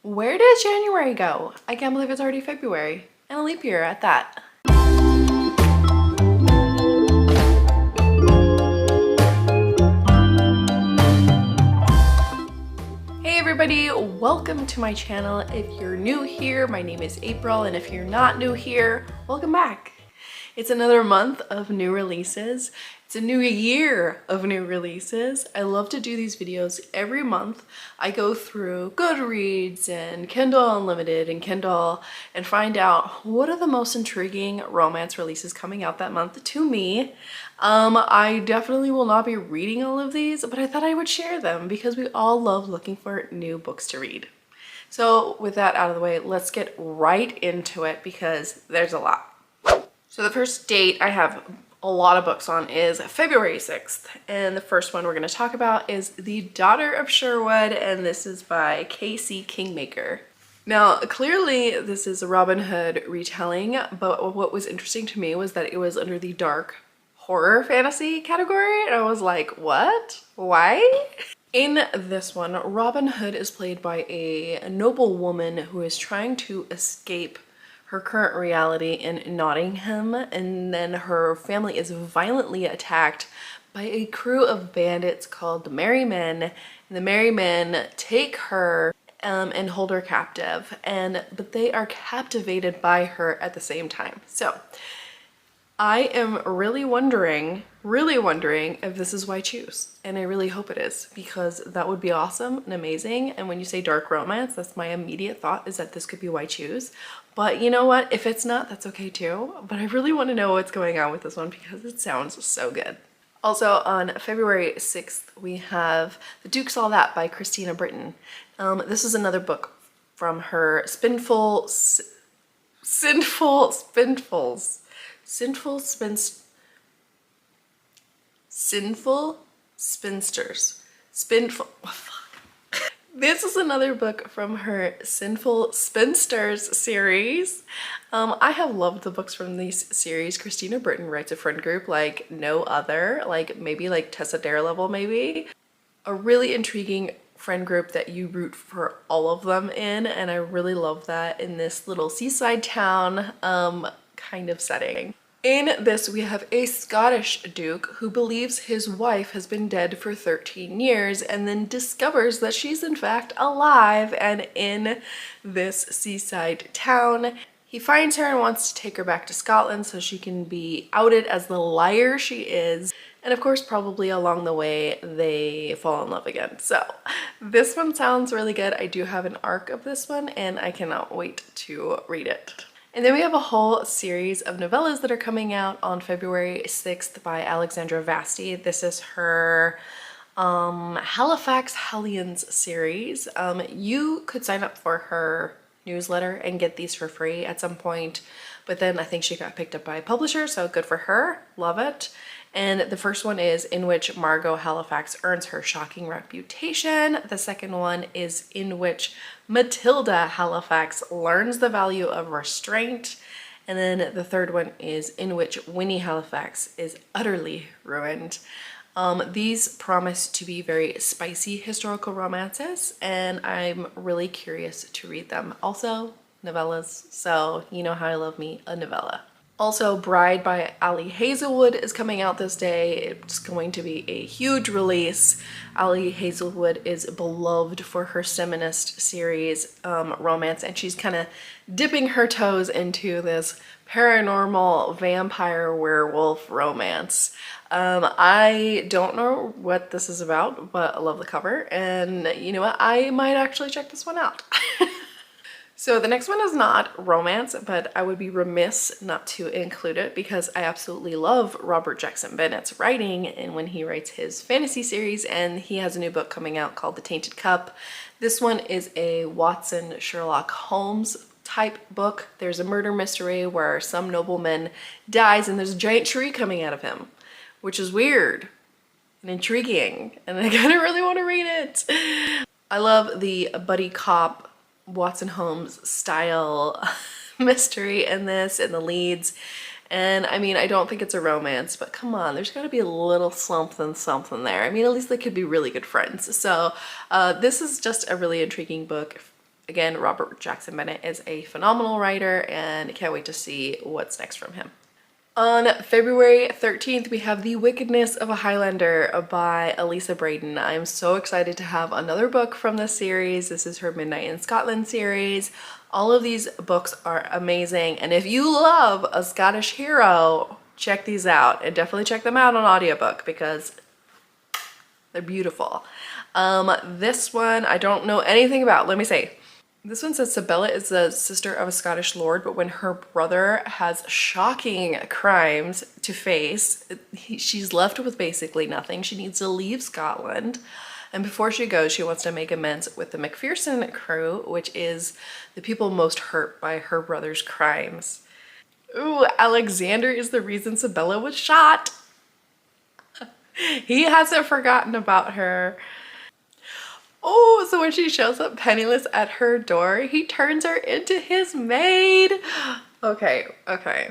Where did January go? I can't believe it's already February and a leap year at that. Hey everybody, welcome to my channel. If you're new here, my name is April, and if you're not new here, welcome back. It's another month of new releases. It's a new year of new releases. I love to do these videos every month. I go through Goodreads and Kindle Unlimited and Kindle and find out what are the most intriguing romance releases coming out that month to me. I definitely will not be reading all of these, but I thought I would share them because we all love looking for new books to read. So with that out of the way, let's get right into it because there's a lot. So the first date I have a lot of books on is February 6th. And the first one we're going to talk about is The Daughter of Sherwood, and this is by K.C. Kingmaker. Now, clearly this is a Robin Hood retelling, but what was interesting to me was that it was under the dark horror fantasy category. And I was like, what? Why? In this one, Robin Hood is played by a noble woman who is trying to escape her current reality in Nottingham, and then her family is violently attacked by a crew of bandits called the Merry Men. And the Merry Men take her and hold her captive, but they are captivated by her at the same time. So I am really wondering if this is Why Choose, and I really hope it is, because that would be awesome and amazing. And when you say dark romance, that's my immediate thought, is that this could be Why Choose. But you know what? If it's not, that's okay too. But I really want to know what's going on with this one because it sounds so good. Also on February 6th, we have The Duke's All That by Christina Britton. This is another book from her Sinful Spinsters. This is another book from her Sinful Spinsters series. I have loved the books from these series. Christina Britton writes a friend group like no other, like maybe like Tessa Darelevel maybe. A really intriguing friend group that you root for all of them in, and I really love that in this little seaside town kind of setting. In this, we have a Scottish duke who believes his wife has been dead for 13 years and then discovers that she's in fact alive and in this seaside town. He finds her and wants to take her back to Scotland so she can be outed as the liar she is. And of course, probably along the way, they fall in love again. So this one sounds really good. I do have an arc of this one and I cannot wait to read it. And then we have a whole series of novellas that are coming out on February 6th by Alexandra Vasti. This is her Halifax Hellions series. You could sign up for her newsletter and get these for free at some point, but then I think she got picked up by a publisher, so good for her. Love it. And the first one is In Which Margot Halifax Earns Her Shocking Reputation. The second one is In Which Matilda Halifax Learns the Value of Restraint. And then the third one is In Which Winnie Halifax Is Utterly Ruined. These promise to be very spicy historical romances, and I'm really curious to read them. Also, novellas, so you know how I love me a novella. Also, Bride by Ali Hazelwood is coming out this day. It's going to be a huge release. Ali Hazelwood is beloved for her feminist series romance, and she's kind of dipping her toes into this paranormal vampire werewolf romance. I don't know what this is about, but I love the cover, and you know what? I might actually check this one out. So the next one is not romance, but I would be remiss not to include it because I absolutely love Robert Jackson Bennett's writing, and when he writes his fantasy series, and he has a new book coming out called The Tainted Cup. This one is a Watson Sherlock Holmes type book. There's a murder mystery where some nobleman dies and there's a giant tree coming out of him, which is weird and intriguing, and I kind of really want to read it. I love the buddy cop Watson Holmes style mystery in this, and the leads, and I mean, I don't think it's a romance, but come on, there's got to be a little something there. I mean, at least they could be really good friends. So this is just a really intriguing book. again, Robert Jackson Bennett is a phenomenal writer and can't wait to see what's next from him. On February 13th, we have The Wickedness of a Highlander by Elisa Braden. I'm so excited to have another book from this series. This is her Midnight in Scotland series. All of these books are amazing, and if you love a Scottish hero, check these out, and definitely check them out on audiobook because they're beautiful. This one I don't know anything about. Let me say, this one says Sabella is the sister of a Scottish lord, but when her brother has shocking crimes to face, she's left with basically nothing. She needs to leave Scotland. And before she goes, she wants to make amends with the Macpherson crew, which is the people most hurt by her brother's crimes. Ooh, Alexander is the reason Sabella was shot. He hasn't forgotten about her. Oh, so when she shows up penniless at her door, he turns her into his maid. Okay. Okay.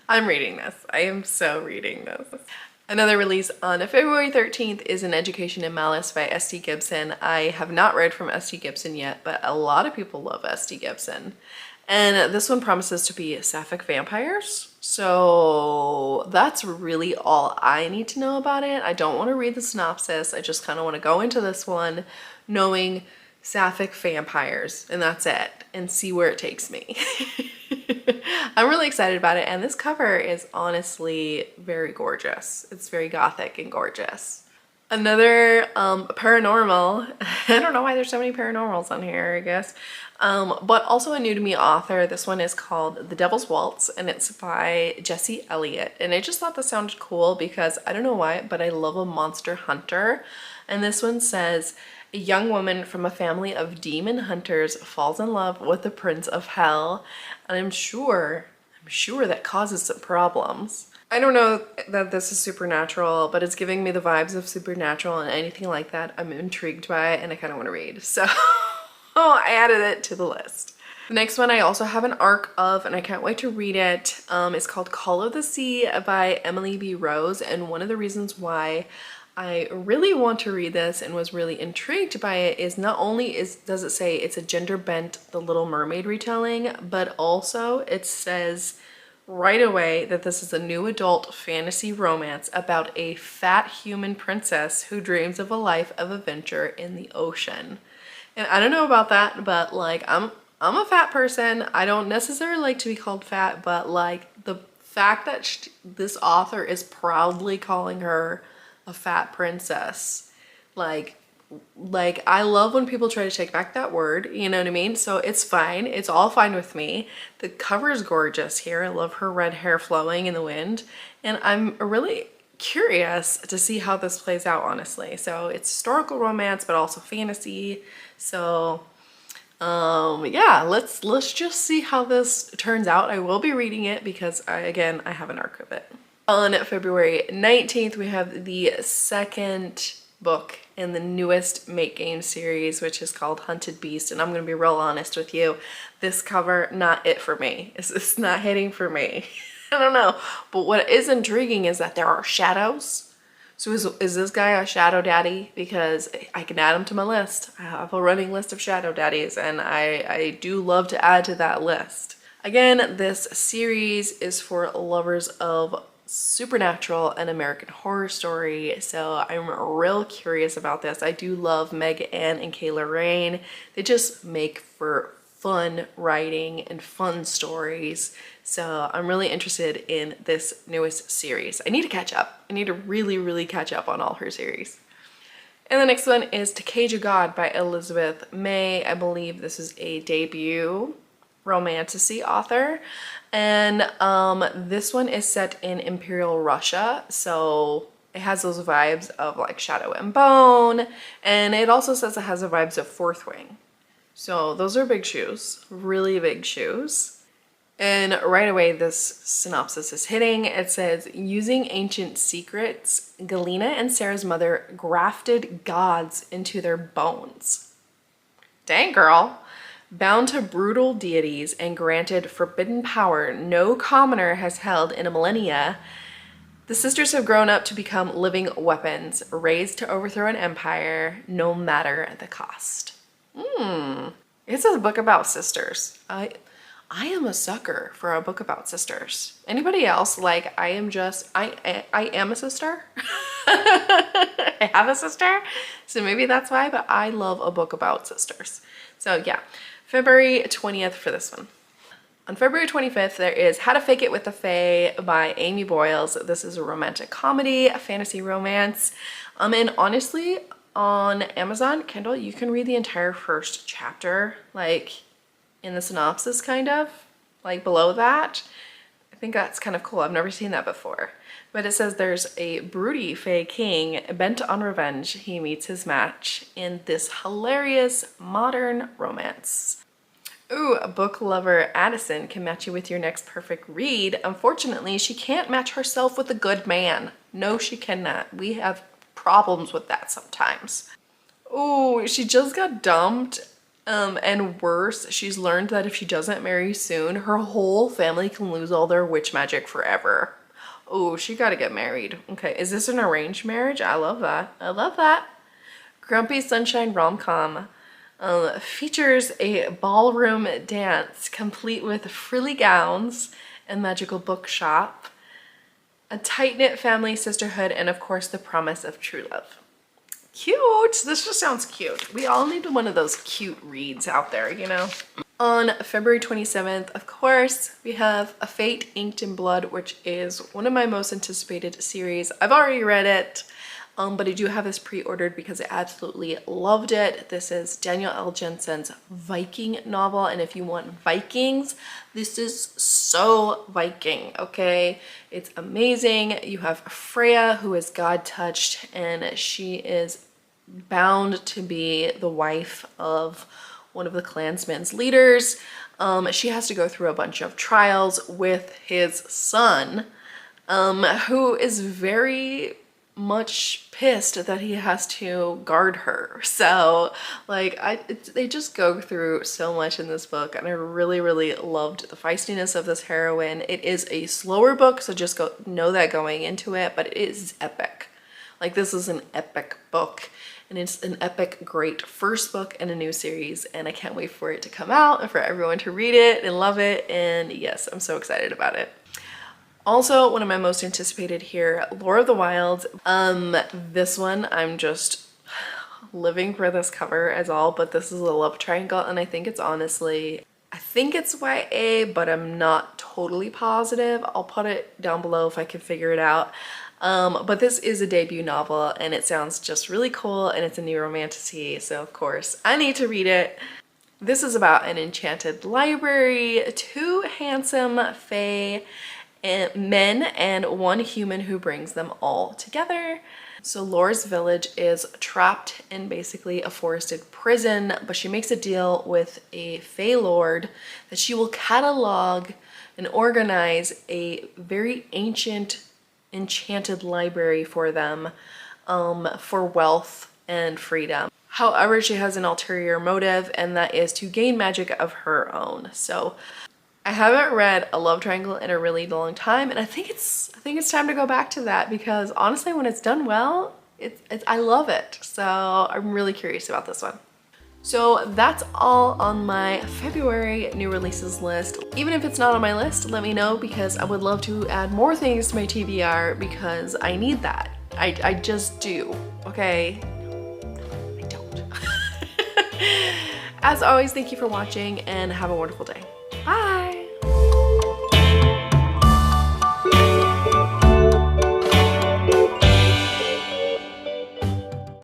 I'm reading this. I am so reading this. Another release on February 13th is An Education in Malice by S.T. Gibson. I have not read from S.T. Gibson yet, but a lot of people love S.T. Gibson. And this one promises to be sapphic vampires. So that's really all I need to know about it. I don't want to read the synopsis. I just kind of want to go into this one knowing sapphic vampires, and that's it, and see where it takes me. I'm really excited about it, and this cover is honestly very gorgeous. It's very gothic and gorgeous. Another paranormal, I don't know why there's so many paranormals on here, I guess, but also a new to me author. This one is called The Devil's Waltz, and it's by Jesse Elliott. And I just thought this sounded cool because I don't know why, but I love a monster hunter. And this one says, a young woman from a family of demon hunters falls in love with the prince of hell. And I'm sure that causes some problems. I don't know that this is supernatural, but it's giving me the vibes of supernatural, and anything like that I'm intrigued by and I kind of want to read. So I added it to the list. The next one I also have an arc of, and I can't wait to read it. It's called Call of the Sea by Emily B. Rose, and one of the reasons why I really want to read this and was really intrigued by it is not only does it say it's a gender bent The Little Mermaid retelling, but also it says right away that this is a new adult fantasy romance about a fat human princess who dreams of a life of adventure in the ocean. And I don't know about that, but like I'm a fat person. I don't necessarily like to be called fat, but like the fact that this author is proudly calling her a fat princess, like I love when people try to take back that word, you know what I mean? So it's fine. It's all fine with me. The cover is gorgeous here. I love her red hair flowing in the wind. And I'm really curious to see how this plays out, honestly. So it's historical romance, but also fantasy. So yeah, let's just see how this turns out. I will be reading it because I have an arc of it. On February 19th, we have the second book in the newest Make Game series, which is called Hunted Beast. And I'm going to be real honest with you. This cover, not it for me. It's not hitting for me. I don't know. But what is intriguing is that there are shadows. So is this guy a shadow daddy? Because I can add him to my list. I have a running list of shadow daddies, and I do love to add to that list. Again, this series is for lovers of supernatural and American Horror Story, so I'm real curious about this. I do love Meg Ann and Kayla Rain. They just make for fun writing and fun stories, so I'm really interested in this newest series. I need to catch up. I need to really catch up on all her series. And the next one is To Cage a God by Elizabeth May. I believe this is a debut romantasy author, and this one is set in Imperial Russia, so it has those vibes of like Shadow and Bone, and it also says it has the vibes of Fourth Wing. So those are big shoes, really big shoes. And right away this synopsis is hitting. It says, using ancient secrets, Galena and Sarah's mother grafted gods into their bones. Dang, girl. Bound to brutal deities and granted forbidden power no commoner has held in a millennia, The sisters have grown up to become living weapons, raised to overthrow an empire, no matter the cost. It's a book about sisters. I am a sucker for a book about sisters. Anybody else? Like, I am a sister. I have a sister, so maybe that's why, but I love a book about sisters. So yeah, February 20th for this one. On February 25th, there is How to Fake It with the Fae by Amy Boyles. This is a romantic comedy, a fantasy romance. And honestly, on Amazon Kindle, you can read the entire first chapter, like in the synopsis, kind of, like below that. I think that's kind of cool. I've never seen that before. But it says there's a broody Fae king bent on revenge. He meets his match in this hilarious modern romance. Ooh, a book lover Addison can match you with your next perfect read. Unfortunately, she can't match herself with a good man. No, she cannot. We have problems with that sometimes. Ooh, she just got dumped. And worse, she's learned that if she doesn't marry soon, her whole family can lose all their witch magic forever. Ooh, she gotta get married. Okay, is this an arranged marriage? I love that. I love that. Grumpy Sunshine rom-com. Features a ballroom dance complete with frilly gowns and magical bookshop, a tight-knit family sisterhood, and of course the promise of true love. Cute! This just sounds cute. We all need one of those cute reads out there, you know? On February 27th, of course, we have A Fate Inked in Blood, which is one of my most anticipated series. I've already read it. But I do have this pre-ordered because I absolutely loved it. This is Daniel L. Jensen's Viking novel, and if you want Vikings, this is so Viking, okay? It's amazing. You have Freya, who is God-touched, and she is bound to be the wife of one of the clansman's leaders. She has to go through a bunch of trials with his son, who is very much pissed that he has to guard her. So like they just go through so much in this book, and I really loved the feistiness of this heroine. It is a slower book, so just know that going into it, but it is epic. Like, this is an epic book, and it's an epic great first book in a new series, and I can't wait for it to come out and for everyone to read it and love it. And yes, I'm so excited about it. Also, one of my most anticipated here, Lore of the Wilds. This one, I'm just living for this cover as all, but this is a love triangle, and I think it's YA, but I'm not totally positive. I'll put it down below if I can figure it out. But this is a debut novel, and it sounds just really cool, and it's a new romantasy, so of course I need to read it. This is about an enchanted library, two handsome fae men, and one human who brings them all together. So Lore's village is trapped in basically a forested prison, but she makes a deal with a Fae Lord that she will catalog and organize a very ancient enchanted library for them, for wealth and freedom. However, she has an ulterior motive, and that is to gain magic of her own. So I haven't read a love triangle in a really long time, and I think it's time to go back to that, because honestly, when it's done well, I love it. So I'm really curious about this one. So that's all on my February new releases list. Even if it's not on my list, let me know, because I would love to add more things to my TBR, because I need that. I just do, okay? I don't. As always, thank you for watching, and have a wonderful day. Bye!